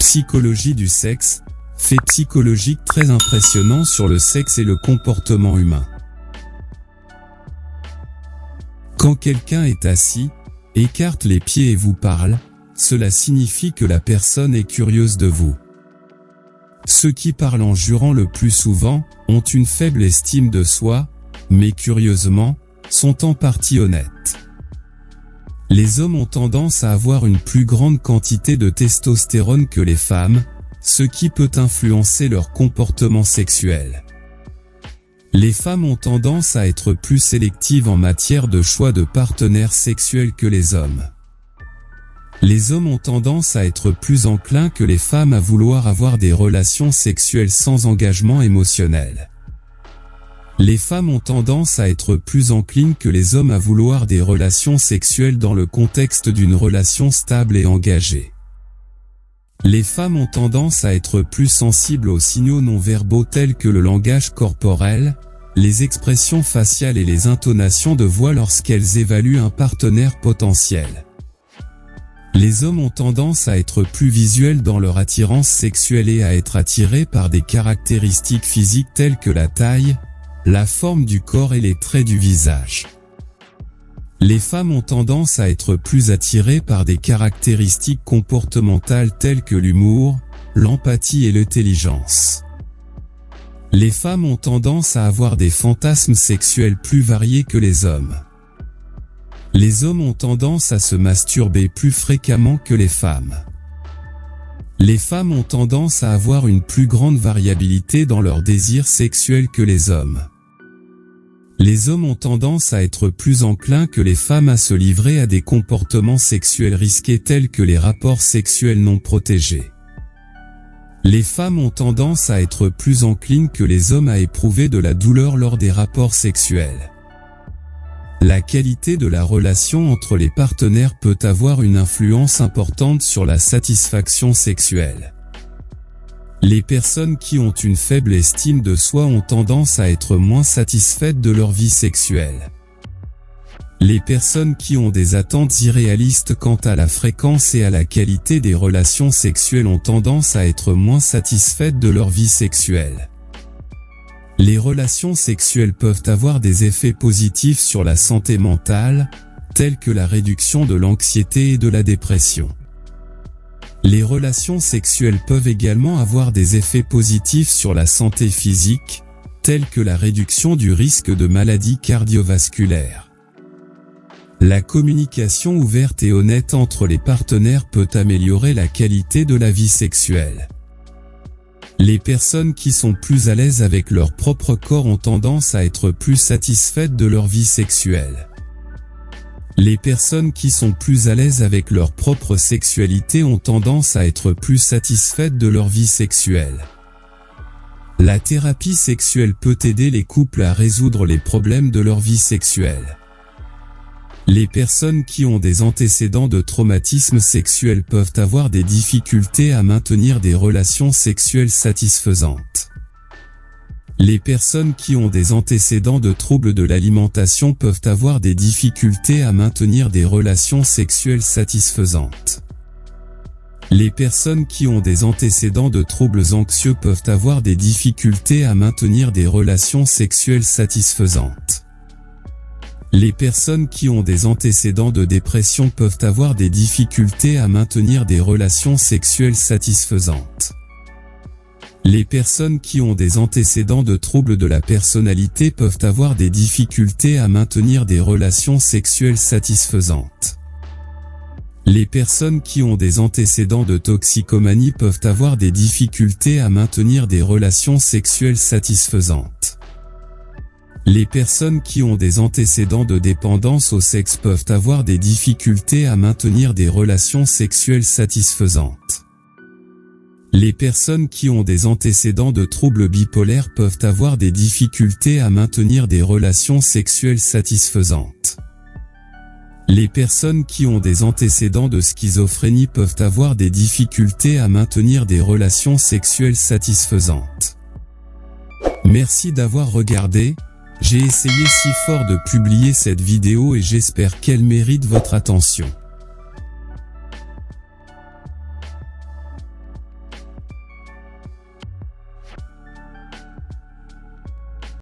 Psychologie du sexe, fait psychologique très impressionnant sur le sexe et le comportement humain. Quand quelqu'un est assis, écarte les pieds et vous parle, cela signifie que la personne est curieuse de vous. Ceux qui parlent en jurant le plus souvent, ont une faible estime de soi, mais curieusement, sont en partie honnêtes. Les hommes ont tendance à avoir une plus grande quantité de testostérone que les femmes, ce qui peut influencer leur comportement sexuel. Les femmes ont tendance à être plus sélectives en matière de choix de partenaires sexuels que les hommes. Les hommes ont tendance à être plus enclins que les femmes à vouloir avoir des relations sexuelles sans engagement émotionnel. Les femmes ont tendance à être plus enclines que les hommes à vouloir des relations sexuelles dans le contexte d'une relation stable et engagée. Les femmes ont tendance à être plus sensibles aux signaux non-verbaux tels que le langage corporel, les expressions faciales et les intonations de voix lorsqu'elles évaluent un partenaire potentiel. Les hommes ont tendance à être plus visuels dans leur attirance sexuelle et à être attirés par des caractéristiques physiques telles que la taille, la forme du corps et les traits du visage. Les femmes ont tendance à être plus attirées par des caractéristiques comportementales telles que l'humour, l'empathie et l'intelligence. Les femmes ont tendance à avoir des fantasmes sexuels plus variés que les hommes. Les hommes ont tendance à se masturber plus fréquemment que les femmes. Les femmes ont tendance à avoir une plus grande variabilité dans leurs désirs sexuels que les hommes. Les hommes ont tendance à être plus enclins que les femmes à se livrer à des comportements sexuels risqués tels que les rapports sexuels non protégés. Les femmes ont tendance à être plus enclines que les hommes à éprouver de la douleur lors des rapports sexuels. La qualité de la relation entre les partenaires peut avoir une influence importante sur la satisfaction sexuelle. Les personnes qui ont une faible estime de soi ont tendance à être moins satisfaites de leur vie sexuelle. Les personnes qui ont des attentes irréalistes quant à la fréquence et à la qualité des relations sexuelles ont tendance à être moins satisfaites de leur vie sexuelle. Les relations sexuelles peuvent avoir des effets positifs sur la santé mentale, tels que la réduction de l'anxiété et de la dépression. Les relations sexuelles peuvent également avoir des effets positifs sur la santé physique, tels que la réduction du risque de maladies cardiovasculaires. La communication ouverte et honnête entre les partenaires peut améliorer la qualité de la vie sexuelle. Les personnes qui sont plus à l'aise avec leur propre corps ont tendance à être plus satisfaites de leur vie sexuelle. Les personnes qui sont plus à l'aise avec leur propre sexualité ont tendance à être plus satisfaites de leur vie sexuelle. La thérapie sexuelle peut aider les couples à résoudre les problèmes de leur vie sexuelle. Les personnes qui ont des antécédents de traumatisme sexuel peuvent avoir des difficultés à maintenir des relations sexuelles satisfaisantes. Les personnes qui ont des antécédents de troubles de l'alimentation peuvent avoir des difficultés à maintenir des relations sexuelles satisfaisantes. Les personnes qui ont des antécédents de troubles anxieux peuvent avoir des difficultés à maintenir des relations sexuelles satisfaisantes. Les personnes qui ont des antécédents de dépression peuvent avoir des difficultés à maintenir des relations sexuelles satisfaisantes. Les personnes qui ont des antécédents de troubles de la personnalité peuvent avoir des difficultés à maintenir des relations sexuelles satisfaisantes. Les personnes qui ont des antécédents de toxicomanie peuvent avoir des difficultés à maintenir des relations sexuelles satisfaisantes. Les personnes qui ont des antécédents de dépendance au sexe peuvent avoir des difficultés à maintenir des relations sexuelles satisfaisantes. Les personnes qui ont des antécédents de troubles bipolaires peuvent avoir des difficultés à maintenir des relations sexuelles satisfaisantes. Les personnes qui ont des antécédents de schizophrénie peuvent avoir des difficultés à maintenir des relations sexuelles satisfaisantes. Merci d'avoir regardé. J'ai essayé si fort de publier cette vidéo et j'espère qu'elle mérite votre attention.